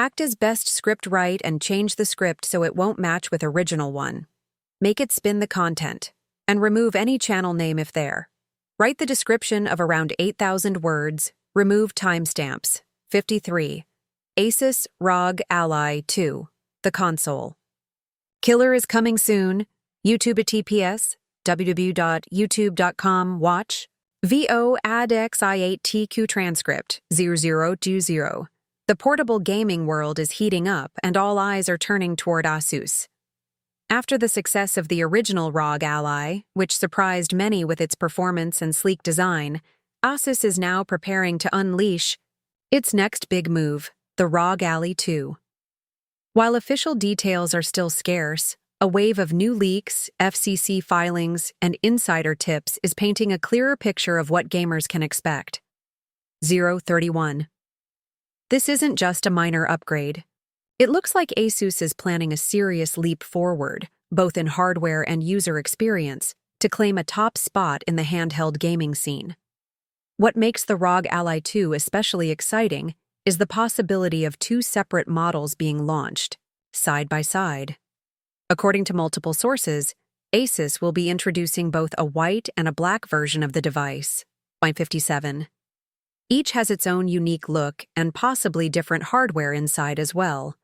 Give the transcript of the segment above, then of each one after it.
Act as best script write and change the script so it won't match with original one. Make it spin the content, and remove any channel name if there. Write the description of around 8,000 words, remove timestamps. 53. Asus ROG Ally 2, the console. Killer is coming soon. YouTube at TPS, www.youtube.com, watch. VO ADXI8TQ transcript 0020. The portable gaming world is heating up and all eyes are turning toward Asus. After the success of the original ROG Ally, which surprised many with its performance and sleek design, Asus is now preparing to unleash its next big move, the ROG Ally 2. While official details are still scarce, a wave of new leaks, FCC filings, and insider tips is painting a clearer picture of what gamers can expect. 031. This isn't just a minor upgrade. It looks like Asus is planning a serious leap forward, both in hardware and user experience, to claim a top spot in the handheld gaming scene. What makes the ROG Ally 2 especially exciting is the possibility of two separate models being launched, side by side. According to multiple sources, Asus will be introducing both a white and a black version of the device, by 57. Each has its own unique look and possibly different hardware inside as well.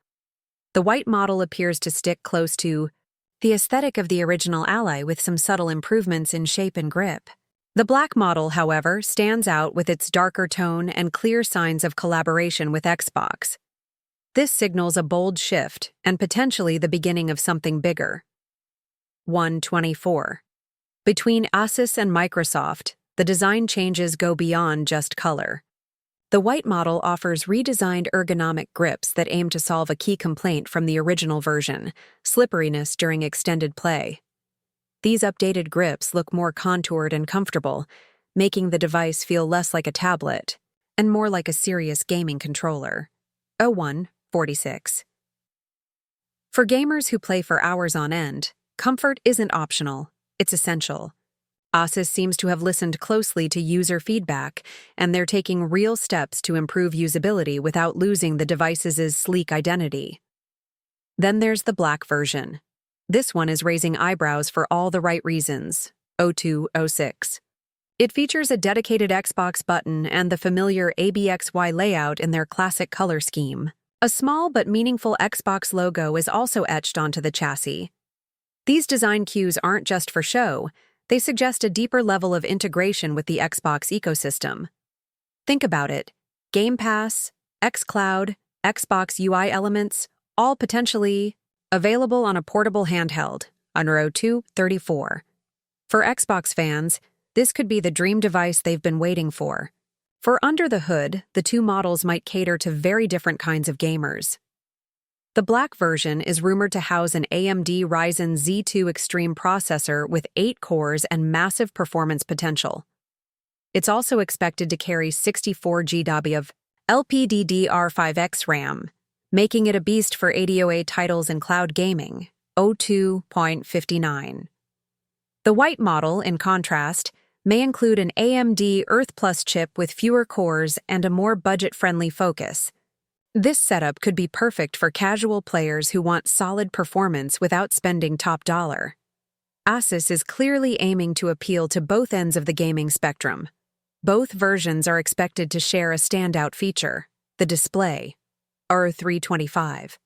The white model appears to stick close to the aesthetic of the original Ally with some subtle improvements in shape and grip. The black model, however, stands out with its darker tone and clear signs of collaboration with Xbox. This signals a bold shift and potentially the beginning of something bigger. 124. Between Asus and Microsoft, the design changes go beyond just color. The white model offers redesigned ergonomic grips that aim to solve a key complaint from the original version, slipperiness during extended play. These updated grips look more contoured and comfortable, making the device feel less like a tablet and more like a serious gaming controller. 0146. For gamers who play for hours on end, comfort isn't optional, it's essential. Asus seems to have listened closely to user feedback, and they're taking real steps to improve usability without losing the device's sleek identity. Then there's the black version. This one is raising eyebrows for all the right reasons. 0206. It features a dedicated Xbox button and the familiar ABXY layout in their classic color scheme. A small but meaningful Xbox logo is also etched onto the chassis. These design cues aren't just for show, they suggest a deeper level of integration with the Xbox ecosystem. Think about it. Game Pass, xCloud, Xbox UI elements, all potentially available on a portable handheld, under 0234. For Xbox fans, this could be the dream device they've been waiting for. For under the hood, the two models might cater to very different kinds of gamers. The black version is rumored to house an AMD Ryzen Z2 Extreme processor with 8 cores and massive performance potential. It's also expected to carry 64 GB of LPDDR5X RAM, making it a beast for ADOA titles and cloud gaming. 02.59. The white model, in contrast, may include an AMD Earth Plus chip with fewer cores and a more budget-friendly focus. This setup could be perfect for casual players who want solid performance without spending top dollar. Asus is clearly aiming to appeal to both ends of the gaming spectrum. Both versions are expected to share a standout feature, the display. R325.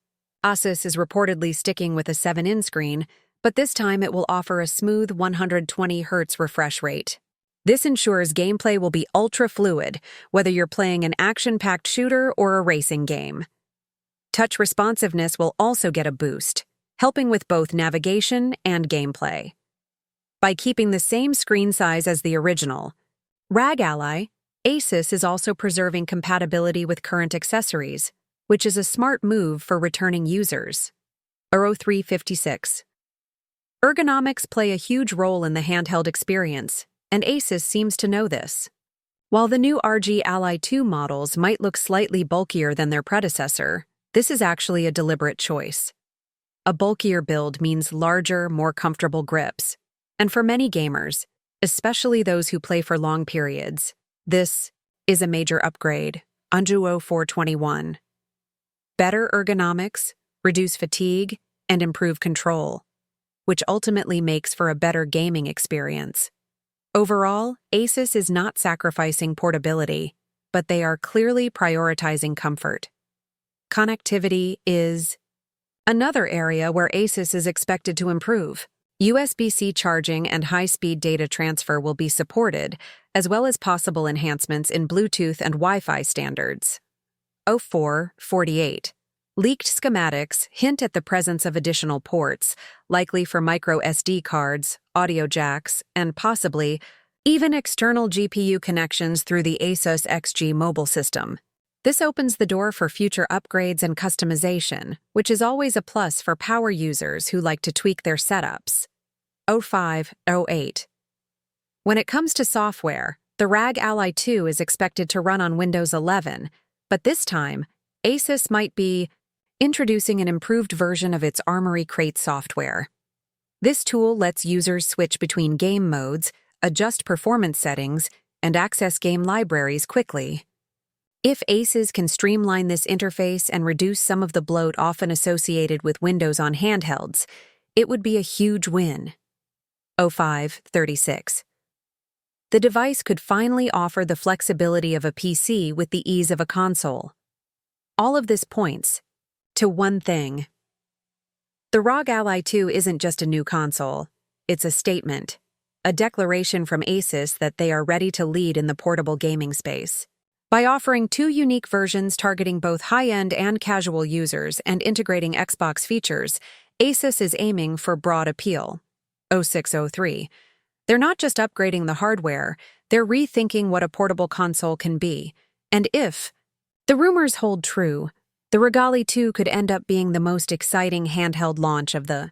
Asus is reportedly sticking with a 7-in screen, but this time it will offer a smooth 120 Hz refresh rate. This ensures gameplay will be ultra-fluid, whether you're playing an action-packed shooter or a racing game. Touch responsiveness will also get a boost, helping with both navigation and gameplay. By keeping the same screen size as the original, ROG Ally, Asus is also preserving compatibility with current accessories, which is a smart move for returning users. 0356. Ergonomics play a huge role in the handheld experience, and Asus seems to know this. While the new ROG Ally 2 models might look slightly bulkier than their predecessor, this is actually a deliberate choice. A bulkier build means larger, more comfortable grips. And for many gamers, especially those who play for long periods, this is a major upgrade. Anjuo 421. better ergonomics, reduce fatigue, and improve control, which ultimately makes for a better gaming experience. Overall, Asus is not sacrificing portability, but they are clearly prioritizing comfort. Connectivity is another area where Asus is expected to improve. USB-C charging and high-speed data transfer will be supported, as well as possible enhancements in Bluetooth and Wi-Fi standards. 0448. Leaked schematics hint at the presence of additional ports, likely for micro SD cards, audio jacks, and possibly even external GPU connections through the Asus XG mobile system. This opens the door for future upgrades and customization, which is always a plus for power users who like to tweak their setups. 0508. When it comes to software, the ROG Ally 2 is expected to run on Windows 11, but this time, Asus might be introducing an improved version of its Armory Crate software. This tool lets users switch between game modes, adjust performance settings, and access game libraries quickly. If Asus can streamline this interface and reduce some of the bloat often associated with Windows on handhelds, it would be a huge win. 0536. The device could finally offer the flexibility of a PC with the ease of a console. All of this points to one thing. The ROG Ally 2 isn't just a new console, it's a statement, a declaration from Asus that they are ready to lead in the portable gaming space. By offering two unique versions targeting both high-end and casual users and integrating Xbox features, Asus is aiming for broad appeal. 0603. They're not just upgrading the hardware, they're rethinking what a portable console can be. And if the rumors hold true, the ROG Ally 2 could end up being the most exciting handheld launch of the